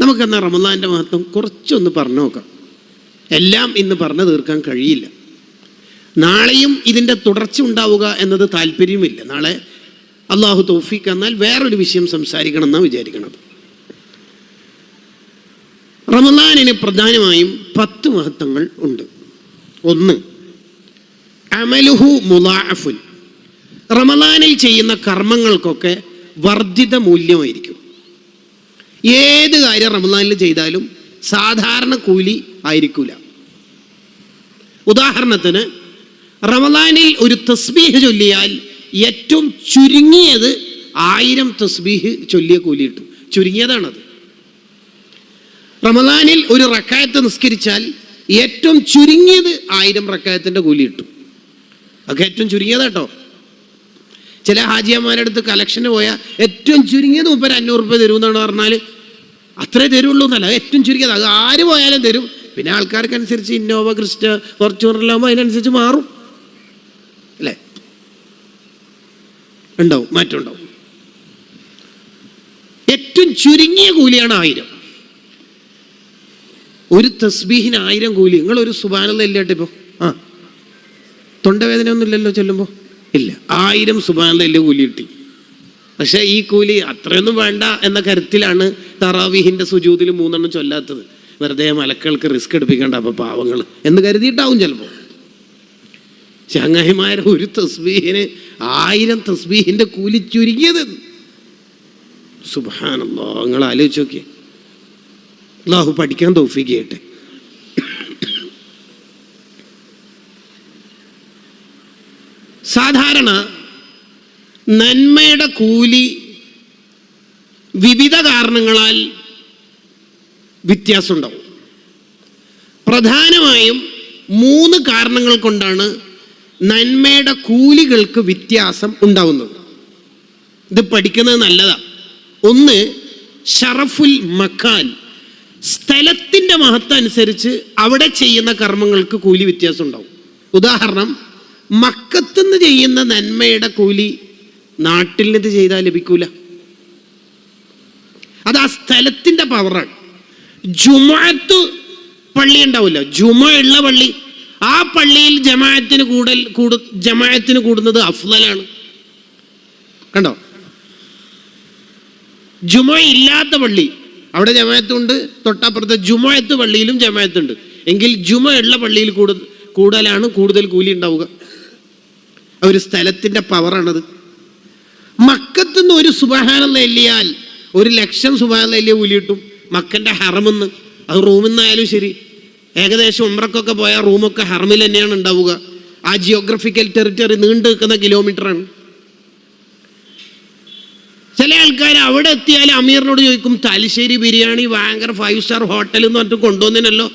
നമുക്കെന്നാൽ റമദാൻ്റെ മഹത്വം കുറച്ചൊന്ന് പറഞ്ഞു നോക്കാം. എല്ലാം ഇന്ന് പറഞ്ഞു തീർക്കാൻ കഴിയില്ല. നാളെയും ഇതിൻ്റെ തുടർച്ച ഉണ്ടാവുക എന്നത് താല്പര്യമില്ല. നാളെ അള്ളാഹു തൗഫീഖ് എന്നാൽ വേറൊരു വിഷയം സംസാരിക്കണം എന്നാണ് വിചാരിക്കുന്നത്. റമദാനിന് പ്രധാനമായും 10 മഹത്വങ്ങൾ ഉണ്ട്. 1, അമലുഹു മുളാഅഫുൻ. റമദാനിൽ ചെയ്യുന്ന കർമ്മങ്ങൾക്കൊക്കെ വർദ്ധിത മൂല്യമായിരിക്കും. ഏത് കാര്യം റമദാനിൽ ചെയ്താലും സാധാരണ കൂലി ആയിരിക്കില്ല. ഉദാഹരണത്തിന് റമദാനിൽ ഒരു തസ്ബീഹ് ചൊല്ലിയാൽ ഏറ്റവും ചുരുങ്ങിയത് 1000 തസ്ബീഹ് ചൊല്ലിയ കൂലി കിട്ടും. ചുരുങ്ങിയതാണത്. റമദാനിൽ ഒരു റക്അത്ത് നിസ്കരിച്ചാൽ ഏറ്റവും ചുരുങ്ങിയത് 1000 റക്അത്തിൻ്റെ കൂലി കിട്ടും. അതൊക്കെ ഏറ്റവും ചുരുങ്ങിയതാട്ടോ. ചില ഹാജിയന്മാരുടെ അടുത്ത് കലക്ഷന് പോയാൽ ഏറ്റവും ചുരുങ്ങിയത് 500 രൂപ തരുമെന്നാണ് പറഞ്ഞാൽ അത്രേ തരുള്ളൂ എന്നല്ല, ഏറ്റവും ചുരുങ്ങിയത്. അത് ആര് പോയാലും തരും. പിന്നെ ആൾക്കാർക്കനുസരിച്ച് ഇന്നോവ, ക്രിസ്റ്റ, ഫോർച്യൂണറിലാകുമ്പോൾ അതിനനുസരിച്ച് മാറും അല്ലേ, ഉണ്ടാവും, മാറ്റം ഉണ്ടാവും. ഏറ്റവും ചുരുങ്ങിയ കൂലിയാണ് 1000. ഒരു തസ്ബീഹിന് 1000 കൂലി. നിങ്ങളൊരു സുബ്ഹാനല്ലാഹ് ഇല്ലാട്ടെ ഇപ്പോൾ തൊണ്ടവേദന ഒന്നും ഇല്ലല്ലോ ചൊല്ലുമ്പോൾ? ഇല്ല. 1000 സുബ്ഹാനല്ലാഹ് കൂലി കിട്ടി. പക്ഷേ ഈ കൂലി അത്രയൊന്നും വേണ്ട എന്ന കരുത്തിലാണ് തറാവീഹിൻ്റെ സുജൂദിൽ 3 എണ്ണം ചൊല്ലാത്തത്. വെറുതെ മലക്കൾക്ക് റിസ്ക് എടുപ്പിക്കേണ്ട അപ്പോൾ പാവങ്ങൾ എന്ന് കരുതിയിട്ടാവും ചിലപ്പോൾ. ചങ്ങായിമാർ ഒരു തസ്ബീഹിന് 1000 തസ്ബീഹിൻ്റെ കൂലി ചുരുങ്ങിയത്. സുബ്ഹാനല്ലാഹ്, നിങ്ങൾ ആലോചിച്ച് നോക്കിയേ. അല്ലാഹു പഠിക്കാൻ തൗഫീഖ് ചെയ്യട്ടെ. സാധാരണ നന്മയുടെ കൂലി വിവിധ കാരണങ്ങളാൽ വ്യത്യാസമുണ്ടാവും. പ്രധാനമായും 3 കാരണങ്ങൾ കൊണ്ടാണ് നന്മയുടെ കൂലികൾക്ക് വ്യത്യാസം ഉണ്ടാവുന്നത്. ഇത് പഠിക്കുന്നത് നല്ലതാണ്. 1, ഷറഫുൽ മക്കാൻ. സ്ഥലത്തിൻ്റെ മഹത്വം അനുസരിച്ച് അവിടെ ചെയ്യുന്ന കർമ്മങ്ങൾക്ക് കൂലി വ്യത്യാസം ഉണ്ടാവും. ഉദാഹരണം, മക്കത്തുനിന്ന് ചെയ്യുന്ന നന്മയുടെ കൂലി നാട്ടിൽ നിന്ന് ചെയ്താൽ ലഭിക്കൂല. അത് ആ സ്ഥലത്തിൻ്റെ പവറാണ്. ജുമുഅത്ത് പള്ളി ഉണ്ടാവില്ല, ജുമുഅ ഉള്ള പള്ളി, ആ പള്ളിയിൽ ജമാഅത്തിന് കൂടുന്നത് അഫ്ളലാണ്. കണ്ടോ? ജുമുഅ ഇല്ലാത്ത പള്ളി അവിടെ ജമാഅത്തുണ്ട്, തൊട്ടപ്പുറത്തെ ജുമുഅത്ത് പള്ളിയിലും ജമാഅത്തുണ്ട്. എങ്കിൽ ജുമുഅ ഉള്ള പള്ളിയിൽ കൂടലാണ് കൂടുതൽ കൂലി ഉണ്ടാവുക. ഒരു സ്ഥലത്തിൻ്റെ പവറാണത്. മക്കത്തുനിന്ന് ഒരു സുബ്ഹാനല്ലാഹ് എല്ലിയാൽ 1,00,000 സുബ്ഹാനല്ലാഹ് എല്ലിയ കൂലി കിട്ടും. മക്കൻ്റെ ഹറമെന്ന്, അത് റൂമിൽ നിന്നായാലും ശരി. ഏകദേശം ഉംറക്കൊക്കെ പോയാൽ റൂമൊക്കെ ഹറമിൽ തന്നെയാണ് ഉണ്ടാവുക. ആ ജിയോഗ്രഫിക്കൽ ടെറിറ്ററി നീണ്ടു നിൽക്കുന്ന കിലോമീറ്ററാണ്. ചില ആൾക്കാർ അവിടെ എത്തിയാൽ അമീറിനോട് ചോദിക്കും, തലശ്ശേരി ബിരിയാണി ഭയങ്കര 5 സ്റ്റാർ ഹോട്ടൽ എന്ന് പറഞ്ഞിട്ട് കൊണ്ടുവന്നതിനല്ലോ.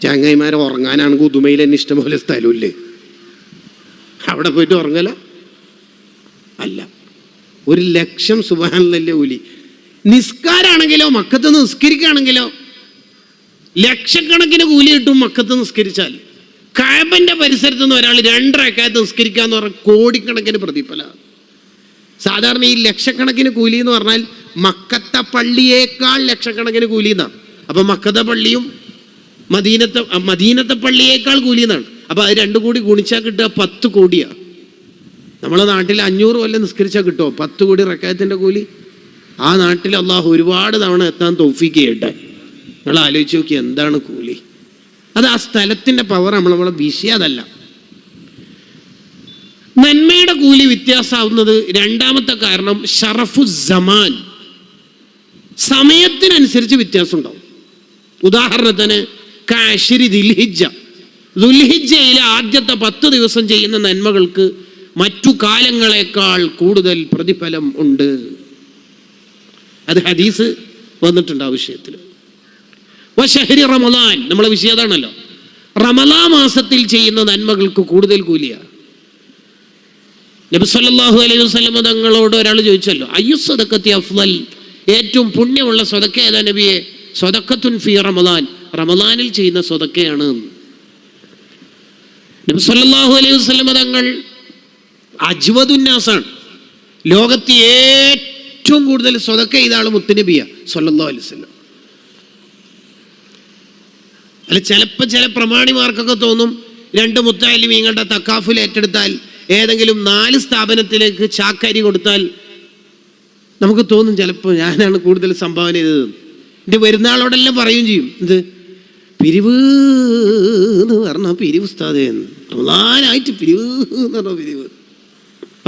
ചങ്ങായിമാരെ ഉറങ്ങാനാണ് ഉദുമയിൽ തന്നെ ഇഷ്ടംപോലെ സ്ഥലമില്ലേ, അവിടെ പോയിട്ട് ഉറങ്ങല അല്ല. 1,00,000 സുബ്ഹാനല്ലാഹ് കൂലി. നിസ്കാരാണെങ്കിലോ, മക്കത്ത് നിസ്കരിക്കുകയാണെങ്കിലോ ലക്ഷക്കണക്കിന് കൂലി കിട്ടും. മക്കത്ത് നിസ്കരിച്ചാൽ കഅബന്റെ പരിസരത്ത് നിന്ന് ഒരാൾ 2 റക്അത്ത് നിസ്കരിക്കാന്ന് പറഞ്ഞാൽ കോടിക്കണക്കിന് പ്രതിഫലമാണ്. സാധാരണ ഈ ലക്ഷക്കണക്കിന് കൂലി എന്ന് പറഞ്ഞാൽ മക്കത്തെ പള്ളിയേക്കാൾ ലക്ഷക്കണക്കിന് കൂലി എന്നാണ്. അപ്പൊ മക്കത്തെ പള്ളിയും മദീനത്തെ പള്ളിയേക്കാൾ കൂലി എന്നാണ്. അപ്പൊ അത് 2 കൂടി ഗുണിച്ചാൽ കിട്ടുക 10 കോടിയാണ്. നമ്മളെ നാട്ടിൽ 500 കൊല്ലം നിസ്കരിച്ചാൽ കിട്ടുമോ 10 കോടി റക്അത്തിന്റെ കൂലി? ആ നാട്ടിൽ അള്ളാഹു ഒരുപാട് തവണ എത്താൻ തൗഫീഖ് ചെയ്യട്ടെ. നിങ്ങൾ ആലോചിച്ച് നോക്കി എന്താണ് കൂലി. അത് ആ സ്ഥലത്തിൻ്റെ പവർ. നമ്മളെ വിഷയം അതല്ല. നന്മയുടെ കൂലി വ്യത്യാസമാവുന്നത് രണ്ടാമത്തെ കാരണം ഷറഫു സമാൻ. സമയത്തിനനുസരിച്ച് വ്യത്യാസം ഉണ്ടാവും. ഉദാഹരണത്തിന് കാശിരി ദുൽഹിജ്ജ, ദുൽഹിജ്ജയിലെ ആദ്യത്തെ 10 ദിവസം ചെയ്യുന്ന നന്മകൾക്ക് മറ്റു കാലങ്ങളെക്കാൾ കൂടുതൽ പ്രതിഫലം ഉണ്ട്. അത് ഹദീസ് വന്നിട്ടുണ്ട് ആ വിഷയത്തിൽ. വശഹരി റമളാൻ, നമ്മളെ വിഷയം അതാണല്ലോ. റമളാൻ മാസത്തിൽ ചെയ്യുന്ന നന്മകൾക്ക് കൂടുതൽ കൂലിയാണ്. നബി സല്ലല്ലാഹു അലൈഹി വസല്ലം തങ്ങളോട് ഒരാൾ ചോദിച്ചല്ലോ, അയ്യു സദഖത്തി അഫ്ളൽ, ഏറ്റവും പുണ്യമുള്ള സ്വതക്ക ഏതാ നബിയെ? സ്വതക്കത്തുൻ ഫീ റമളാൻ, റമളാനിൽ ചെയ്യുന്ന സ്വതക്കയാണ്. നബി സല്ലല്ലാഹു അലൈഹി വസല്ലം തങ്ങൾ അജ്വദുന്നാസാണ്, ലോകത്തെ ഏറ്റവും കൂടുതൽ സ്വതക്ക ചെയ്ത ആൾ മുത്തുനബിയ സ്വല്ലല്ലാഹു അലൈഹി വസല്ലം. അല്ല, ചിലപ്പോൾ ചില പ്രമാണിമാർക്കൊക്കെ തോന്നും 2 മുത്തഅല്ലിമീങ്ങളുടെ തക്കാഫുൽ ഏറ്റെടുത്താൽ, ഏതെങ്കിലും 4 സ്ഥാപനത്തിലേക്ക് ചാക്കരി കൊടുത്താൽ നമുക്ക് തോന്നും ചിലപ്പോൾ ഞാനാണ് കൂടുതൽ സംഭാവന ചെയ്തത്. എൻ്റെ വരുന്ന ആളോടെല്ലാം പറയുകയും ചെയ്യും, എന്ത് പിരിവ് എന്ന് പറഞ്ഞാൽ പിരിവ് ഉസ്താദേ, റമളാനായിട്ട് പിരിവ് എന്ന് പറഞ്ഞാൽ പിരിവ്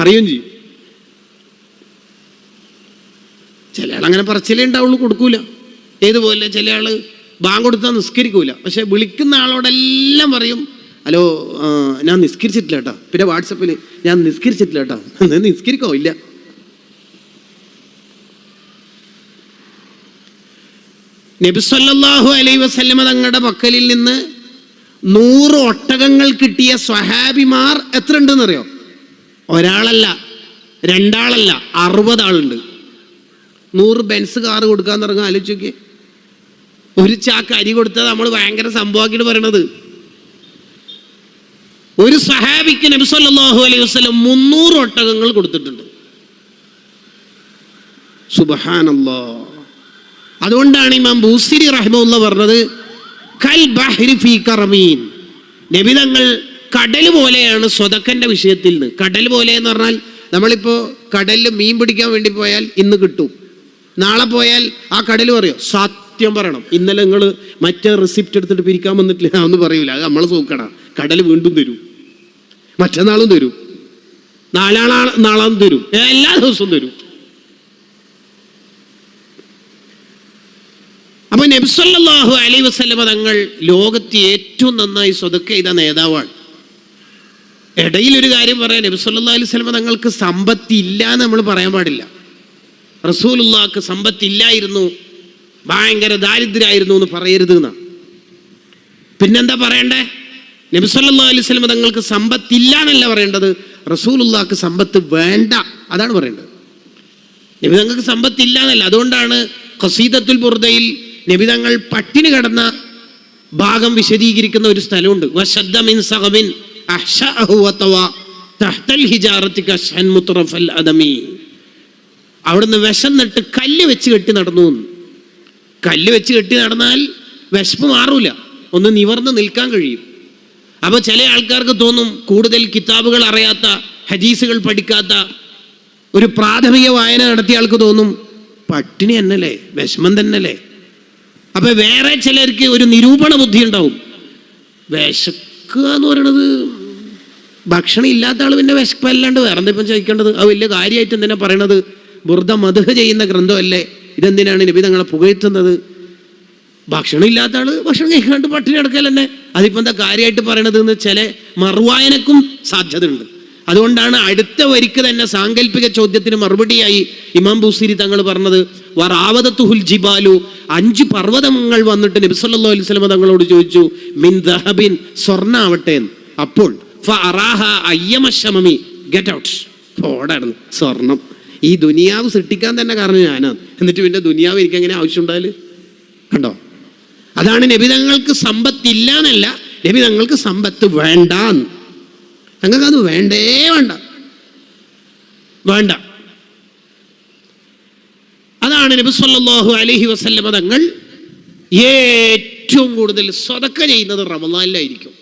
പറയുകയും ചെയ്യും. ചില ആൾ അങ്ങനെ പറച്ചിലേ ഉണ്ടാവുള്ളൂ, കൊടുക്കൂല. ഏതുപോലെ ചില ആൾ ബാങ്ക് കൊടുത്താൽ നിസ്കരിക്കൂല, പക്ഷെ വിളിക്കുന്ന ആളോടെല്ലാം പറയും, ഹലോ ഞാൻ നിസ്കരിച്ചിട്ടില്ല കേട്ടോ. പിന്നെ വാട്സപ്പിൽ ഞാൻ നിസ്കരിച്ചിട്ടില്ല കേട്ടോ, നിസ്കരിക്കോ ഇല്ല. നബി സല്ലല്ലാഹു അലൈഹി വസല്ലമ തങ്ങളുടെ പക്കലിൽ നിന്ന് 100 ഒട്ടകങ്ങൾ കിട്ടിയ സ്വഹാബിമാർ എത്ര ഉണ്ടെന്നറിയോ? ഒരാളല്ല, 2 ആളല്ല, 60 ആളുണ്ട്. 100 ബെൻസ് കാറ് കൊടുക്കാൻ തുടങ്ങാൻ ആലോചിച്ചോക്കെ. ഒരു ചാക്ക് അരി കൊടുത്തത് നമ്മൾ ഭയങ്കര സംഭവമാക്കിയിട്ട് പറയണത്. ഒരു സഹാബിക്ക് നബി സല്ലല്ലാഹു അലൈഹി വസല്ലം 300 ഒട്ടകങ്ങൾ കൊടുത്തിട്ടുണ്ട്. സുബ്ഹാനല്ലാഹ്. അതുകൊണ്ടാണ് ഇമാം ബൂസിരി റഹിമഹുല്ലാഹ് പറഞ്ഞത്, കൽ ബഹ്രി ഫീ കറമീൻ. നബി തങ്ങൾ കടൽ പോലെയാണ് സ്വതക്കന്റെ വിഷയത്തിൽ നിന്ന്. കടൽ പോലെ എന്ന് പറഞ്ഞാൽ, നമ്മളിപ്പോൾ കടലിൽ മീൻ പിടിക്കാൻ വേണ്ടി പോയാൽ ഇന്ന് കിട്ടും, നാളെ പോയാൽ ആ കടൽ പറയോ സത്യം പറയണം, ഇന്നലെ നിങ്ങൾ മറ്റേ റിസിപ്റ്റ് എടുത്തിട്ട് പിരിക്കാൻ വന്നിട്ടില്ല എന്ന് പറയൂല. അത് നമ്മളെ സൂക്കട. കടൽ വീണ്ടും തരും, മറ്റന്നാളും തരും, നാളാം തരും, എല്ലാ ദിവസവും തരും. അപ്പൊ നബി സല്ലല്ലാഹു അലൈഹി വസല്ലമ തങ്ങൾ ലോകത്ത് ഏറ്റവും നന്നായി സ്വതക്ക ചെയ്ത നേതാവാണ്. ഇടയിലൊരു കാര്യം പറയാൻ, നബി സല്ലല്ലാഹു അലൈഹി വസല്ലമ തങ്ങൾക്ക് സമ്പത്തില്ല എന്ന് നമ്മൾ പറയാൻ പാടില്ല. റസൂലുള്ളാഹിക്ക് സമ്പത്തില്ലായിരുന്നു, ഭയങ്കര ദാരിദ്ര്യമായിരുന്നു എന്ന് പറയരുത് എന്നാണ്. പിന്നെന്താ പറയണ്ടേ? നബി സല്ലല്ലാഹു അലൈഹി വസല്ലമ തങ്ങൾക്ക് സമ്പത്തില്ല എന്നല്ല പറയേണ്ടത്, റസൂലുള്ളാഹിക്ക് സമ്പത്ത് വേണ്ട, അതാണ് പറയേണ്ടത്. നബി തങ്ങൾക്ക് സമ്പത്തില്ല എന്നല്ല. അതുകൊണ്ടാണ് ഖസീദത്തുൽ ബുർദയിൽ നബി തങ്ങൾ പട്ടിണി കിടന്ന ഭാഗം വിശദീകരിക്കുന്ന ഒരു സ്ഥലമുണ്ട്. വശദ്ദ മിൻ സഗബിൻ അഹ്ശഅഹു വതവ തഹ്തൽ ഹിജാറതി കശൻ മുത്രഫൽ അദമി. അവിടുന്ന് വിശന്നിട്ട് കല്ല് വെച്ച് കെട്ടി നടന്നു. കല്ല് വെച്ച് കെട്ടി നടന്നാൽ വിശപ്പ് മാറൂല, ഒന്ന് നിവർന്ന് നിൽക്കാൻ കഴിയും. അപ്പോൾ ചില ആൾക്കാർക്ക് തോന്നും, കൂടുതൽ കിതാബുകൾ അറിയാത്ത, ഹദീസുകൾ പഠിക്കാത്ത, ഒരു പ്രാഥമിക വായന നടത്തിയ ആൾക്ക് തോന്നും, പട്ടിണി എന്നല്ലേ, വിഷമം തന്നെയല്ലേ. അപ്പൊ വേറെ ചിലർക്ക് ഒരു നിരൂപണ ബുദ്ധി ഉണ്ടാവും. വിശക്കുക എന്ന് പറയണത്, ഭക്ഷണം ഇല്ലാത്ത ആൾ പിന്നെ വിശപ്പല്ലാണ്ട് വേറെ എന്തിപ്പം ചോദിക്കേണ്ടത്? അത് വലിയ കാര്യമായിട്ട് എന്തിനാ പറയണത്? ബുർദ മദ്ഹ് ചെയ്യുന്ന ഗ്രന്ഥമല്ലേ, ഇതെന്തിനാണ് നബി തങ്ങളെ പുകഴ്ത്തുന്നത്? ഭക്ഷണം ഇല്ലാത്ത ആള് ഭക്ഷണം കഴിക്കാണ്ട് പട്ടിണി കിടക്കൽ തന്നെ, അതിപ്പോൾ എന്താ കാര്യമായിട്ട് പറയണത് എന്ന് ചില മറുവായനക്കും സാധ്യതയുണ്ട്. അതുകൊണ്ടാണ് അടുത്ത വരിക്ക് തന്നെ സാങ്കല്പിക ചോദ്യത്തിന് മറുപടിയായി ഇമാം ബൂസിരി തങ്ങൾ പറഞ്ഞത്, വറാവദത്തുഹുൽ ജിബാലു, 5 പർവ്വതങ്ങൾ വന്നിട്ട് നബി സല്ലല്ലാഹു അലൈഹി വസല്ലം തങ്ങളോട് ചോദിച്ചു, മിൻ ദഹബിൻ, സ്വർണ്ണാവട്ടെ. അപ്പോൾ ഫഅറാഹ അയ്യമശമമി, ഗെറ്റ് ഔട്ട്, ഓടായിരുന്നു സ്വർണം. ഈ ദുനിയാവ് സൃഷ്ടിക്കാൻ തന്നെ കാരണം ഞാനാണ്, എന്നിട്ട് പിന്നെ ദുനിയാവ് എനിക്ക് എങ്ങനെ ആവശ്യം ഉണ്ടായാല്? കണ്ടോ? അതാണ് നബി തങ്ങൾക്ക് സമ്പത്തില്ല എന്നല്ല, നബി തങ്ങൾക്ക് സമ്പത്ത് വേണ്ട. ഞങ്ങൾക്കത് വേണ്ടേ വേണ്ട. അതാണ് നബി സല്ലല്ലാഹു അലൈഹി വസല്ലമ തങ്ങൾ ഏറ്റവും കൂടുതൽ സ്വതക്ക ചെയ്യുന്നത് റമളാനിലായിരിക്കും.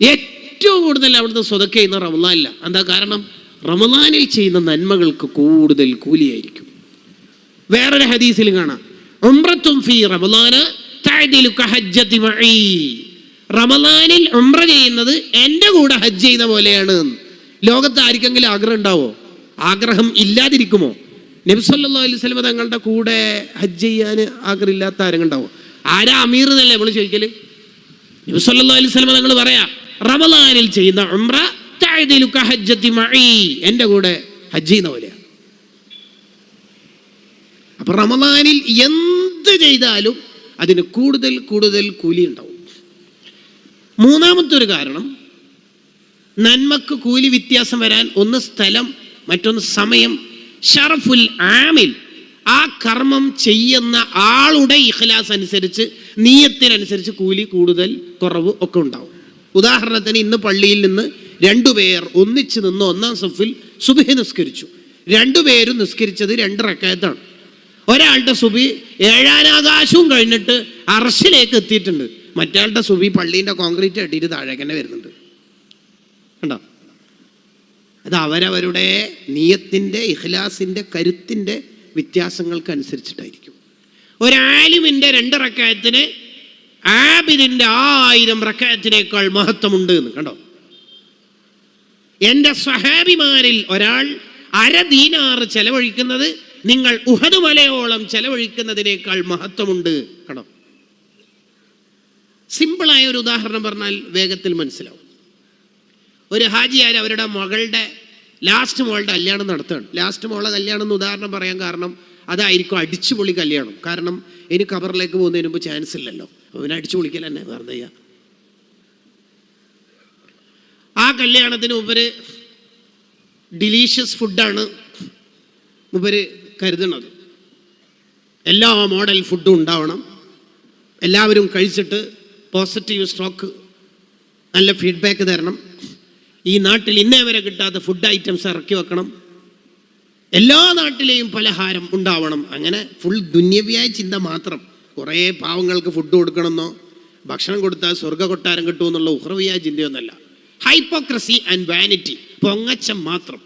ഏറ്റവും കൂടുതൽ അവിടുന്ന് സ്വതക്ക ചെയ്യുന്ന റമളാനില്ല. എന്താ കാരണം? റമളാനിൽ ചെയ്യുന്ന നന്മകൾക്ക് കൂടുതൽ കൂലിയായിരിക്കും. വേറൊരു ഹദീസിൽ കാണാം, ഉംറത്തും ഫീ റമളാന തഅദിലു കഹജ്ജതി മഈ. റമളാനിൽ ഉംറ ചെയ്യുന്നത് എൻ്റെ കൂടെ ഹജ്ജ് ചെയ്യുന്ന പോലെയാണ്. ലോകത്ത് ആർക്കെങ്കിലും ആഗ്രഹം ഉണ്ടാവോ? ആഗ്രഹം ഇല്ലാതിരിക്കുമോ? നബി സല്ലല്ലാഹു അലൈഹി വസല്ലം തങ്ങളുടെ കൂടെ ഹജ്ജ് ചെയ്യാൻ ആഗ്രഹം ഇല്ലാത്ത ആരെങ്കിലും ഉണ്ടാവോ? ആരാ അമീർ എന്നല്ലേ നമ്മൾ ചോദിക്കല്? നബി സല്ലല്ലാഹു അലൈഹി വസല്ലം തങ്ങൾ പറയാ, റമളാനിൽ ചെയ്യുന്ന ഉംറ തഅദിലു കഹജ്ജതി മഈ, എൻ്റെ കൂടെ ഹജ്ജ് ചെയ്യുന്ന പോലെയാണ്. അപ്പൊ റമളാനിൽ എന്ത് ചെയ്താലും അതിന് കൂടുതൽ കൂടുതൽ കൂലി ഉണ്ടാവും. മൂന്നാമത്തെ ഒരു കാരണം, നന്മക്ക് കൂലി വ്യത്യാസം വരാൻ ഒന്ന് സ്ഥലം, മറ്റൊന്ന് സമയം. ഷറഫുൽ ആമിൽ, ആ കർമ്മം ചെയ്യുന്ന ആളുടെ ഇഖ്ലാസ് അനുസരിച്ച്, നിയത്തിനനുസരിച്ച് കൂലി കൂടുതൽ കുറവ് ഒക്കെ ഉണ്ടാവും. ഉദാഹരണത്തിന്, ഇന്ന് പള്ളിയിൽ നിന്ന് 2 പേർ ഒന്നിച്ച് നിന്ന് 1-ാം സഫിൽ സുബ്ഹി നിസ്കരിച്ചു. രണ്ടുപേരും നിസ്കരിച്ചത് 2 റക്അത്താണ്. ഒരാളുടെ സുബി 7 ആകാശവും കഴിഞ്ഞിട്ട് അർശിലേക്ക് എത്തിയിട്ടുണ്ട്, മറ്റാളുടെ സുബി പള്ളീൻ്റെ കോൺക്രീറ്റ് കെട്ടിയിട്ട് താഴേക്ക് തന്നെ വരുന്നുണ്ട്. കണ്ടോ? അത് അവരവരുടെ നിയത്തിൻ്റെ ഇഖ്ലാസിൻ്റെ കരുത്തിൻ്റെ വ്യത്യാസങ്ങൾക്കനുസരിച്ചിട്ടായിരിക്കും. ഒരാലിമിൻ്റെ 2 റക്അത്തിന് ആബിദിൻ്റെ 1000 റക്അത്തിനേക്കാൾ മഹത്വമുണ്ട് എന്ന്. കണ്ടോ? എൻ്റെ സ്വഹാബിമാരിൽ ഒരാൾ 1/2 ദീനാർ ചെലവഴിക്കുന്നത് നിങ്ങൾ ഉഹദ് മലയോളം ചെലവഴിക്കുന്നതിനേക്കാൾ മഹത്വമുണ്ട്. കണ്ടോ? സിമ്പിളായ ഒരു ഉദാഹരണം പറഞ്ഞാൽ വേഗത്തിൽ മനസ്സിലാവും. ഒരു ഹാജിയാർ അവരുടെ മകളുടെ ലാസ്റ്റ് മോളുടെ കല്യാണം നടത്തുകയാണ്. ലാസ്റ്റ് മോളെ കല്യാണം എന്ന് ഉദാഹരണം പറയാൻ കാരണം അതായിരിക്കും അടിച്ചുപൊളി കല്യാണം. കാരണം ഇനി ഖബറിലേക്ക് പോകുന്നതിന് മുമ്പ് ചാൻസ് ഇല്ലല്ലോ, അവനെ അടിച്ചു പൊളിക്കൽ തന്നെ വെറുതെ ചെയ്യുക. ആ കല്യാണത്തിന് മുമ്പ് ഡിലീഷ്യസ് ഫുഡാണ് മുമ്പ് കരുതുന്നത്. എല്ലാ മോഡൽ ഫുഡും ഉണ്ടാവണം, എല്ലാവരും കഴിച്ചിട്ട് പോസിറ്റീവ് സ്ട്രോക്ക് നല്ല ഫീഡ്ബാക്ക് തരണം, ഈ നാട്ടിൽ ഇന്നേ വരെ കിട്ടാത്ത ഫുഡ് ഐറ്റംസ് ഇറക്കി വെക്കണം, എല്ലാ നാട്ടിലെയും പലഹാരം ഉണ്ടാവണം. അങ്ങനെ ഫുൾ ദുന്യവിയായ ചിന്ത മാത്രം. കുറേ പാവങ്ങൾക്ക് ഫുഡ് കൊടുക്കണമെന്നോ ഭക്ഷണം കൊടുത്താൽ സ്വർഗ്ഗ കൊട്ടാരം കിട്ടുമെന്നുള്ള ഉഹ്റവിയായ ചിന്തയൊന്നുമല്ല. ഹൈപ്പോക്രസി ആൻഡ് വാനിറ്റി, പൊങ്ങച്ചം മാത്രം.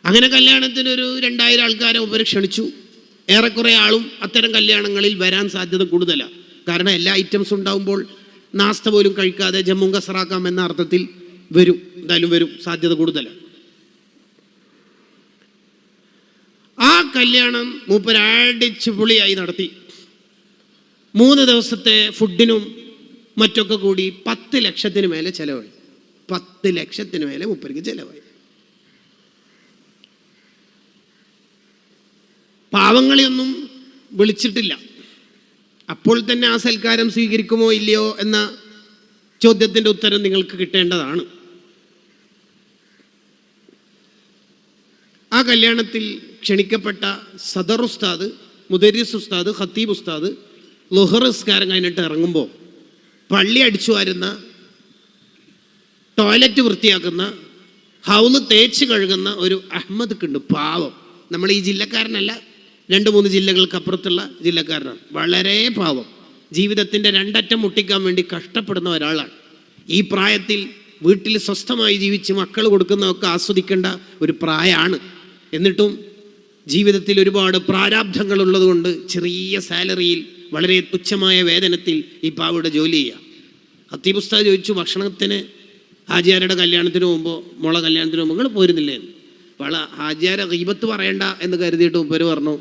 അങ്ങനെ കല്യാണത്തിനൊരു 2000 ആൾക്കാരെ ഉപരി ക്ഷണിച്ചു. ഏറെക്കുറെ ആളും അത്തരം കല്യാണങ്ങളിൽ വരാൻ സാധ്യത കൂടുതലാണ്. കാരണം എല്ലാ ഐറ്റംസും ഉണ്ടാകുമ്പോൾ നാസ്ത പോലും കഴിക്കാതെ ജമ്മു കസറാക്കാം എന്ന അർത്ഥത്തിൽ വരും, എന്തായാലും വരും, സാധ്യത കൂടുതലാണ്. ആ കല്യാണം മൂപ്പര് അടിച്ചു പൊളിയായി നടത്തി. 3 ദിവസത്തെ ഫുഡിനും മറ്റൊക്കെ കൂടി 10 ലക്ഷത്തിന് മേലെ ചിലവായി. 10 ലക്ഷത്തിന് മേലെ മൂപ്പർക്ക് ചിലവായി. പാവങ്ങളെയൊന്നും വിളിച്ചിട്ടില്ല. അപ്പോൾ തന്നെ ആ സൽക്കാരം സ്വീകരിക്കുമോ ഇല്ലയോ എന്ന ചോദ്യത്തിൻ്റെ ഉത്തരം നിങ്ങൾക്ക് കിട്ടേണ്ടതാണ്. ആ കല്യാണത്തിൽ ക്ഷണിക്കപ്പെട്ട സദർ ഉസ്താദ്, മുദരിസ് ഉസ്താദ്, ഖത്തീബ് ഉസ്താദ് ളുഹർ നിസ്കാരം കഴിഞ്ഞിട്ട് ഇറങ്ങുമ്പോൾ പള്ളി അടിച്ചു വാരുന്ന, ടോയ്ലറ്റ് വൃത്തിയാക്കുന്ന, ഹൗല് തേച്ച് കഴുകുന്ന ഒരു അഹമ്മദ് ഉണ്ട്. പാവം. നമ്മൾ ഈ ജില്ലക്കാരനല്ല, 2-3 ജില്ലകൾക്കപ്പുറത്തുള്ള ജില്ലക്കാരനാണ്. വളരെ പാവം. ജീവിതത്തിൻ്റെ 2 അറ്റം മുട്ടിക്കാൻ വേണ്ടി കഷ്ടപ്പെടുന്ന ഒരാളാണ്. ഈ പ്രായത്തിൽ വീട്ടിൽ സ്വസ്ഥമായി ജീവിച്ച് മക്കൾ കൊടുക്കുന്നതൊക്കെ ആസ്വദിക്കേണ്ട ഒരു പ്രായമാണ്. എന്നിട്ടും ജീവിതത്തിൽ ഒരുപാട് പ്രാരാബ്ധങ്ങളുള്ളത് കൊണ്ട് ചെറിയ സാലറിയിൽ വളരെ തുച്ഛമായ വേതനത്തിൽ ഈ പാവയുടെ ജോലി ചെയ്യുക. ഖത്തീബ് ഉസ്താദ് ചോദിച്ചു, ഭക്ഷണത്തിന് ഹാജിയാരുടെ കല്യാണത്തിന് പോകുമ്പോൾ, മോളെ കല്യാണത്തിന് പോകുമ്പോൾ നിങ്ങൾ പോരുന്നില്ലേ? ഹാജിയാരെ ഗീബത്ത് പറയണ്ട എന്ന് കരുതിയിട്ട് മുപ്പര് പറഞ്ഞു,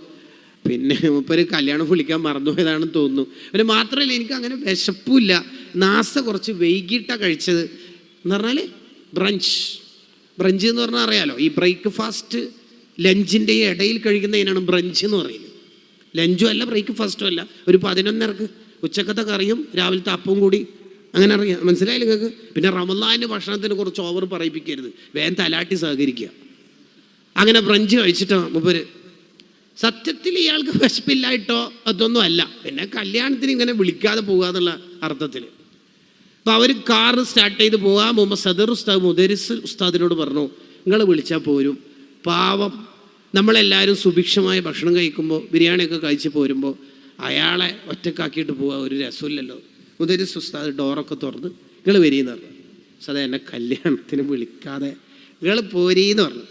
പിന്നെ മുപ്പര് കല്യാണം വിളിക്കാൻ മറന്നുപോയതാണെന്ന് തോന്നുന്നു. പിന്നെ മാത്രമല്ല, എനിക്ക് അങ്ങനെ വിശപ്പില്ല, നാസ്ത കുറച്ച് വൈകിട്ടാണ് കഴിച്ചത് എന്ന് പറഞ്ഞാൽ ബ്രഞ്ച് എന്ന് പറഞ്ഞാൽ അറിയാലോ, ഈ ബ്രേക്ക്ഫാസ്റ്റ് ലഞ്ചിൻ്റെ ഇടയിൽ കഴിക്കുന്നതിനാണ് ബ്രഞ്ച് എന്ന് പറയുന്നത്. ലഞ്ചും അല്ല ബ്രേക്ക്ഫാസ്റ്റും അല്ല. ഒരു 11:30 ഉച്ചക്കത്തെ കറിയും രാവിലത്തെ അപ്പവും കൂടി, അങ്ങനെ അറിയാം. മനസ്സിലായില്ല നിങ്ങൾക്ക്? പിന്നെ റമളാനിൻ്റെ ഭക്ഷണത്തിന് കുറച്ച് ഓവർ പറയിപ്പിക്കരുത്, വേഗം തലാട്ടി സഹകരിക്കുക. അങ്ങനെ ബ്രഞ്ച് കഴിച്ചിട്ടാണ് മുപ്പര്. സത്യത്തിൽ ഇയാൾക്ക് വിശപ്പില്ലായിട്ടോ അതൊന്നും അല്ല, പിന്നെ കല്യാണത്തിന് ഇങ്ങനെ വിളിക്കാതെ പോകുക എന്നുള്ള അർത്ഥത്തിൽ. അപ്പോൾ അവർ കാറ് സ്റ്റാർട്ട് ചെയ്ത് പോകാൻ പോകുമ്പോൾ സദർ ഉസ്താദ് മുദരിസ് ഉസ്താദിനോട് പറഞ്ഞു, നിങ്ങൾ വിളിച്ചാൽ പോരും, പാവം നമ്മളെല്ലാവരും സുഭിക്ഷമായ ഭക്ഷണം കഴിക്കുമ്പോൾ ബിരിയാണിയൊക്കെ കഴിച്ച് പോരുമ്പോൾ അയാളെ ഒറ്റക്കാക്കിയിട്ട് പോവുക ഒരു രസമില്ലല്ലോ. മുദരിസ് ഉസ്താദ് ഡോറൊക്കെ തുറന്ന് നിങ്ങൾ വരീന്ന് പറഞ്ഞു. സദാ എന്നെ കല്യാണത്തിന് വിളിക്കാതെ നിങ്ങൾ പോരീന്ന് പറഞ്ഞു.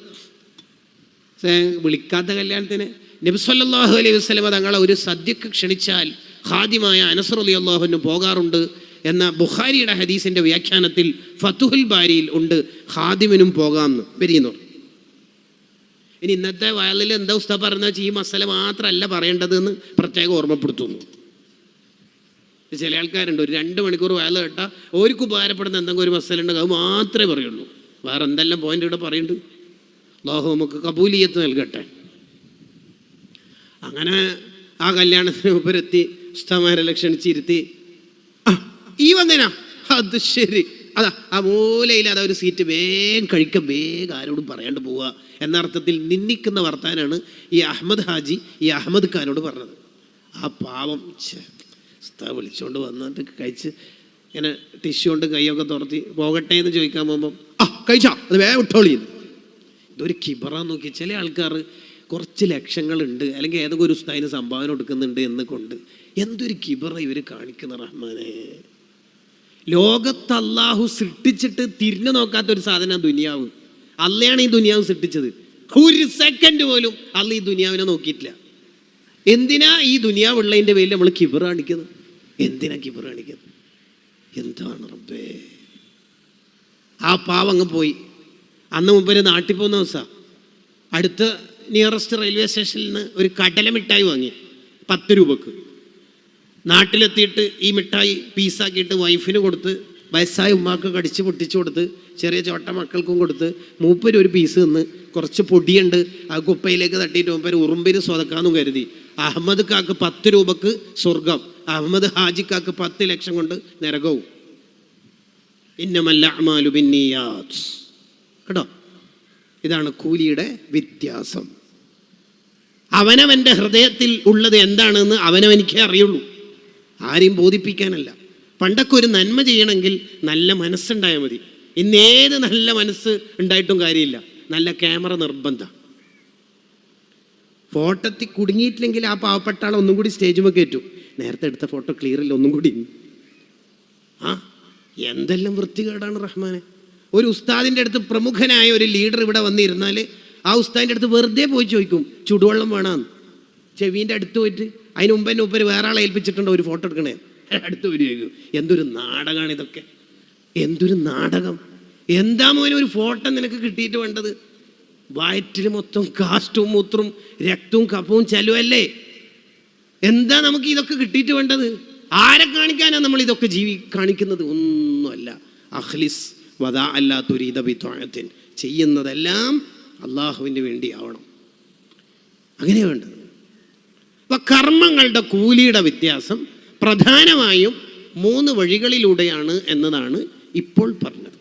വിളിക്കാത്ത കല്യാണത്തിന് നബി സല്ലല്ലാഹു അലൈഹി വസല്ലം തങ്ങളെ ഒരു സദ്യക്ക് ക്ഷണിച്ചാൽ ഖാദിമായ അനസ് റളിയല്ലാഹു അൻഹു പോകാറുണ്ട് എന്ന ബുഖാരിയുടെ ഹദീസിൻ്റെ വ്യാഖ്യാനത്തിൽ ഫതുഹുൽ ബാരിയിൽ ഉണ്ട്, ഖാദിമിനും പോകാമെന്ന് വരീന്ന് പറഞ്ഞു. ഇനി ഇന്നത്തെ വയലിൽ എന്താ ഉസ്താദ് പറഞ്ഞാൽ ഈ മസല മാത്രമല്ല പറയേണ്ടതെന്ന് പ്രത്യേകം ഓർമ്മപ്പെടുത്തുന്നു. ചില ആൾക്കാരുണ്ട് ഒരു 2 മണിക്കൂർ വയൽ കേട്ടാൽ ഓർക്ക് ഉപകാരപ്പെടുന്ന എന്തെങ്കിലും ഒരു മസല ഉണ്ടെങ്കിൽ അത് മാത്രമേ പറയുള്ളൂ. വേറെ എന്തെല്ലാം പോയിന്റ് ഇവിടെ പറയുന്നുണ്ട്. അല്ലാഹു നമുക്ക് കബൂലിയത്ത് നൽകട്ടെ. അങ്ങനെ ആ കല്യാണത്തിന് ഉപരെത്തി ഉസ്താദ്മാരെല്ലാം ക്ഷണിച്ചിരുത്തി. ഈ വന്നേനാ, അത് ശരി, അതാ ആ മൂലയിൽ അതാ ഒരു സീറ്റ്, വേഗം കഴിക്കാൻ, വേഗം ആരോടും പറയാണ്ട് പോവുക എന്നർത്ഥത്തിൽ നിന്ദിക്കുന്ന വർത്താനാണ് ഈ അഹമ്മദ് ഹാജി ഈ അഹമ്മദ് ഖാനോട് പറഞ്ഞത്. ആ പാവം ഉസ്താദ് വിളിച്ചുകൊണ്ട് വന്നിട്ട് കഴിച്ച് ഇങ്ങനെ ടിഷ്യൂ കൊണ്ട് കൈയൊക്കെ തുറത്തി പോകട്ടെ എന്ന് ചോദിക്കാൻ പോകുമ്പം കഴിച്ചാ അത് വേഗം വിട്ടോളിയുന്നു. ഇതൊരു കിബറ നോക്കി. ചില ആൾക്കാർ കുറച്ച് ലക്ഷങ്ങളുണ്ട് അല്ലെങ്കിൽ ഏതൊക്കെ ഒരു ഉസ്താദിന് സംഭാവന കൊടുക്കുന്നുണ്ട് എന്ന് കൊണ്ട് എന്തൊരു കിബറ ഇവർ കാണിക്കുന്ന റഹ്മാനെ. ലോകത്ത് അള്ളാഹു സൃഷ്ടിച്ചിട്ട് തിരിഞ്ഞു നോക്കാത്തൊരു സാധനം ദുനിയാവ്. അള്ളയാണ് ഈ ദുനിയാവ് സൃഷ്ടിച്ചത്. ഒരു സെക്കൻഡ് പോലും അള്ള ഈ ദുനിയാവിനെ നോക്കിയിട്ടില്ല. എന്തിനാ ഈ ദുനിയാവുള്ളതിൻ്റെ പേരിൽ നമ്മൾ കിബറ കാണിക്കുന്നത്? എന്തിനാ കിബറ കാണിക്കുന്നത്? എന്താണ് റബ്ബേ? ആ പാവം അങ്ങ് പോയി. അന്ന് മുമ്പ് നാട്ടിൽ പോകുന്ന ദിവസമാണ് അടുത്ത നിയറസ്റ്റ് റെയിൽവേ സ്റ്റേഷനിൽ നിന്ന് ഒരു കടല മിഠായി വാങ്ങി 10 രൂപക്ക്. നാട്ടിലെത്തിയിട്ട് ഈ മിഠായി പീസാക്കിയിട്ട് വൈഫിന് കൊടുത്ത്, വയസ്സായ ഉമ്മാക്ക് കടിച്ച് പൊട്ടിച്ചു കൊടുത്ത്, ചെറിയ ചോട്ട മക്കൾക്കും കൊടുത്ത്, മൂപ്പര് ഒരു പീസ് നിന്ന് കുറച്ച് പൊടിയുണ്ട് ആ കുപ്പയിലേക്ക് തട്ടിയിട്ട് മൂപ്പര് ഉറുമ്പിന് സ്വതക്കാന്നും കരുതി. അഹമ്മദ് കാക്ക് 10 രൂപക്ക് സ്വർഗം, അഹമ്മദ് ഹാജിക്കാക്ക് 10 ലക്ഷം കൊണ്ട് നരകവും. ഇന്നമൽ അഅ്മാലു ബിന്നിയാത്ത്. കേട്ടോ, ഇതാണ് കൂലിയുടെ വ്യത്യാസം. അവനവൻ്റെ ഹൃദയത്തിൽ ഉള്ളത് എന്താണെന്ന് അവനവനിക്കേ അറിയുള്ളൂ, ആരെയും ബോധിപ്പിക്കാനല്ല. പണ്ടൊക്കെ ഒരു നന്മ ചെയ്യണമെങ്കിൽ നല്ല മനസ്സുണ്ടായാൽ മതി. ഇന്നേത് നല്ല മനസ്സ് ഉണ്ടായിട്ടും കാര്യമില്ല, നല്ല ക്യാമറ നിർബന്ധം. ഫോട്ടോത്തിൽ കുടുങ്ങിയിട്ടില്ലെങ്കിൽ ആ പാവപ്പെട്ട ആളെ ഒന്നും കൂടി സ്റ്റേജുമേ കയറ്റും. നേരത്തെ എടുത്ത ഫോട്ടോ ക്ലിയർ ഇല്ല, ഒന്നും കൂടി. എന്തെല്ലാം വൃത്തികേടാണ് റഹ്മാനെ. ഒരു ഉസ്താദിൻ്റെ അടുത്ത്, പ്രമുഖനായ ഒരു ലീഡർ ഇവിടെ വന്നിരുന്നാൽ ആ ഉസ്താദിൻ്റെ അടുത്ത് വെറുതെ പോയി ചോദിക്കും ചുടുവെള്ളം വേണമെന്ന്. ചെവീൻ്റെ അടുത്ത് പോയിട്ട് അതിന് മുമ്പ് തന്നെ ഉപ്പര് വേറെ ആളെ ഏൽപ്പിച്ചിട്ടുണ്ടോ ഒരു ഫോട്ടോ എടുക്കണേ, അടുത്ത് വരികയോ. എന്തൊരു നാടകമാണ് ഇതൊക്കെ, എന്തൊരു നാടകം. എന്താ മോനെ ഒരു ഫോട്ടോ നിനക്ക് കിട്ടിയിട്ട് വേണ്ടത്? വയറ്റിൽ മൊത്തം കാസ്റ്റും മൂത്രവും രക്തവും കഫവും ചെലവല്ലേ. എന്താ നമുക്ക് ഇതൊക്കെ കിട്ടിയിട്ട് വേണ്ടത്? ആരെ കാണിക്കാനാണ് നമ്മൾ ഇതൊക്കെ കാണിക്കുന്നത്? ഒന്നുമല്ല. അഖ്ലിസ് വദാ അല്ലാ തുരീദ ബിത്വാഅത്തിൻ. ചെയ്യുന്നതെല്ലാം അള്ളാഹുവിന് വേണ്ടി ആവണം, അങ്ങനെ വേണ്ടത്. അപ്പം കർമ്മങ്ങളുടെ കൂലിയുടെ വ്യത്യാസം പ്രധാനമായും 3 വഴികളിലൂടെയാണ് എന്നതാണ് ഇപ്പോൾ പറഞ്ഞത്.